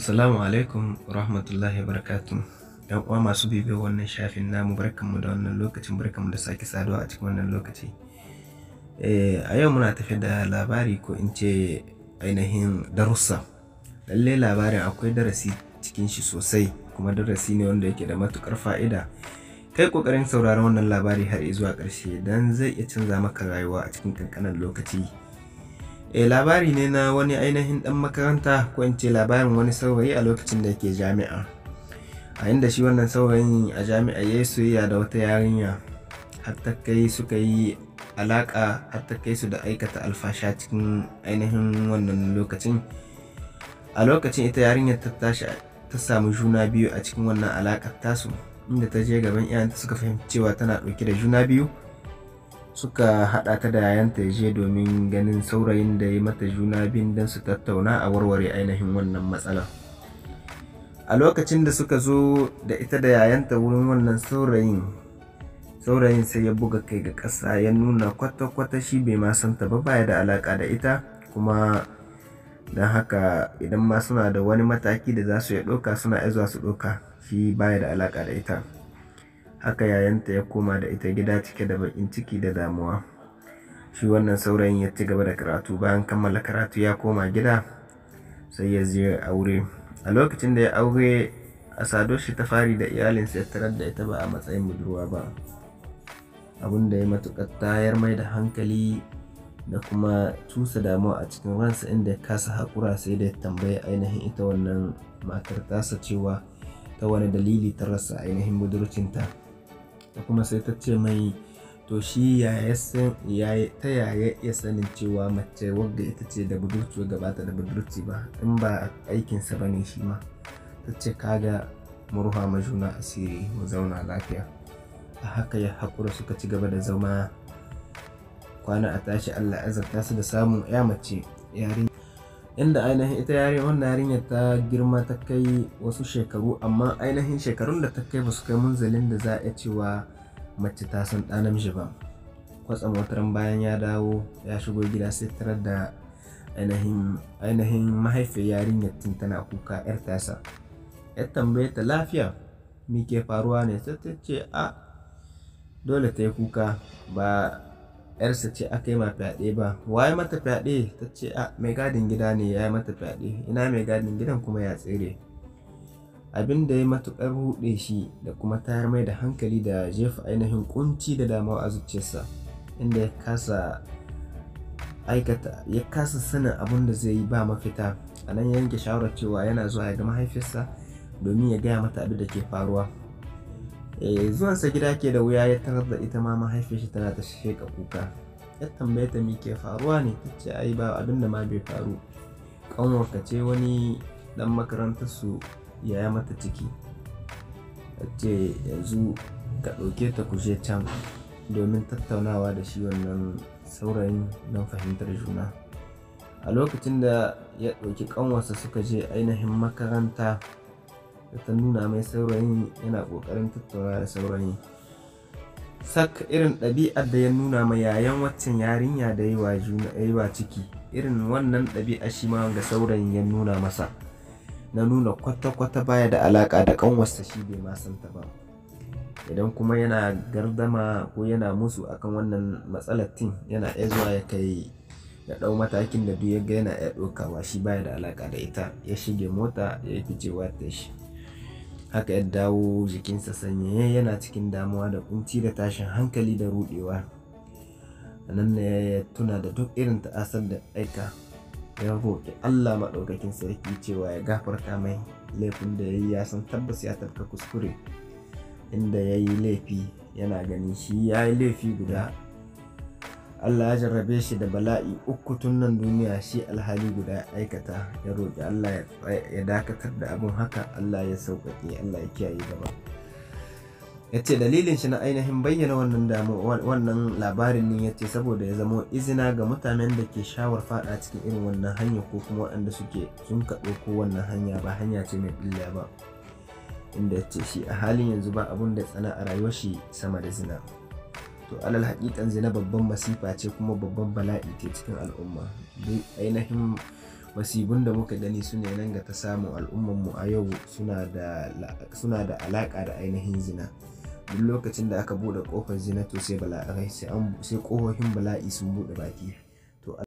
Assalamu alaikum rahmatullahi barakatuh. ‘Yan uwa masu bibiyar wannan shafin namu, barkanmu da wannan lokacin, barkanmu da sake saduwa a cikin wannan lokaci. A yau muna tafi da labari ko in ce ainihin darussa. Lalle labarin akwai darasi cikin shi sosai, kuma darasi ne wanda yake da matukar fa'ida. Kai kokarin sauraron wannan labari har zuwa ƙarshe dan zai iya canza maka rayuwa a cikin kankanin lokaci. Labari ne na wani ainihin dan makaranta, ko in ce labarin wani saurayi a lokacin da yake jami'a. A inda shi wannan saurayin a jami'a ya yi soyayya da wata yarinya, har ta kai suka yi alaka, har ta kai su da aikata alfasha cikin ainihin wannan lokacin. A lokacin ita yarinyar ta tashi ta samu juna biyu a cikin wannan alakar tasu, inda ta je gaban iyayenta suka fahimci cewa tana ɗauke da juna biyu. Suka haɗa ta da yayanta ya je domin ganin saurayin da ya mata juna biyun don su tattauna a warware ainihin wannan matsala. A lokacin da suka zo da ita da yayanta wurin wannan saurayin sai ya buga kai ga ƙasa, ya nuna kwata-kwata shi bai ma santa ba, baya da alaƙa da ita, kuma don haka idan ma suna da wani mataki da za su ya ɗauka suna zuwa su ɗauka, shi baya da alaƙa da ita. Haka yayanta ya koma da ita gida cike da baƙin ciki da damuwa. Shi wannan saurayin ya ci gaba da karatu, bayan kammala karatu ya koma gida sai ya je aure. A lokacin da ya aure, a saduwar shi ta fari da iyalinsa ya tarar da ita ba a matsayin budurwa ba, abin da ya matuƙar tayar mai da hankali da kuma cusa damuwa a cikin ransa, inda ya kasa haƙura sai da ya tambayi ainihin ita wannan matar tasa cewa ta wani dalili ta rasa ainihin budurcinta. Da kuma sai ta ce mai to shi ta yaya ya sanin cewa mace wadda ita ce da budurci wadda ba ta da budurci ba, in ba aikinsa ba ne shi ma. Ta ce kaga mu ruha ma juna asiri, mu zauna lafiya. A haka ya haƙura suka ci gaba da zama, kwana a tashi Allah azarta su da samun ya mace yarinya, inda ainihin ita wannan yarinyar ta girma ta kai wasu shekaru, amma ainihin shekarun da ta kai ba su kai munzalin da za a cewa mace ta san ɗa namiji ba. Kwatsam wataran bayan ya dawo ya shigo gida sai tarar da ainihin mahaifiyar yarinyar tun tana kuka, yar tasa. Ya tambaye ta lafiya, me ke faruwa ne? Sai ta ce dole ta yi kuka, ba yarsa ce aka yi ma fyaɗe ba. Waye mata fyaɗe? Ta ce mai gadin gida ne ya yi mata fyaɗe. Ina mai gadin gidan kuma ya tsere. Abin da ya matuƙar ruɗe shi da kuma tayar mai da hankali da jefa ainihin kunci da damuwa a zuciyarsa, inda ya kasa sanin abin da zai yi ba mafita. A nan ya yanke shawarar cewa yana zuwa ya ga mahaifiyarsa domin ya gaya mata abin da ke faruwa. Zuwansa gida ke da wuya, ya tarar da ita ma mahaifiyarsa tana ta sheka kuka. Ya tambaye ta me ke faruwa ne? Ta ce ba abin da ma bai faru, ƙanwarka ce wani dan makarantar su ya mata ciki. Ta ce yanzu ka ɗauke ta ku je can domin tattaunawa da shi wannan saurayin don fahimtar juna. A lokacin da ya ɗauki ƙanwarsa suka je ainihin makaranta, da ta nuna mai saurayin yana ƙoƙarin tattaunawa da saurayin. Sak irin ɗabi'ar da ya nuna mai yayan waccan yarinya da yi wa ciki, irin wannan ɗabi'a shi ma ga saurayin ya nuna masa, na nuna kwata-kwata baya da alaƙa da ƙanwarsa, shi bai ma santa ba. Idan kuma yana gardama ko yana musu akan wannan matsalar yana iya zuwa ya ɗau matakin da duk ya ga yana iya ɗaukawa, shi baya da alaƙa da ita. Ya shige mota ya yi ficewa ta shi. Haka ya dawo jikinsa sanye, yana cikin damuwa da kunci da tashin hankali da ruɗewa. A nan ne ya tuna da duk irin ta'asar da aika, ya roƙi Allah maɗaukakin sarki cewa ya gafarta mai laifin da ya yi. Ya san tabbas ya tafka kuskure, inda ya yi laifi yana ganin shi ya yi laifi guda, Allah ya jarrabe shi da bala'i 3 tun nan duniya, shi alhali guda ya aikata. Ya roƙi Allah ya dakatar da abin haka, Allah ya sauƙaƙe, Allah ya kiyaye gaba. Ya ce dalilin shi na ainihin bayyana wannan labarin ne, ya ce saboda ya zama izina ga mutanen da ke shawar faɗa cikin irin wannan hanya, ko kuma waɗanda sun kaɗo ko wannan hanya ba hanya ce mai illa ba. Inda ya ce shi a halin yanzu ba abun da tsana a rayuwar shi sama da zina. To alal haƙiƙan zina babban masifa ce kuma babban bala'i ce cikin al'umma. Duk ainihin masibun da muka gani su ne nan ga ta samun al'ummarmu a yau suna da alaƙa da ainihin zina. Duk lokacin da aka buɗe ƙofar zina to sai ƙofofin bala'i sun buɗe baki.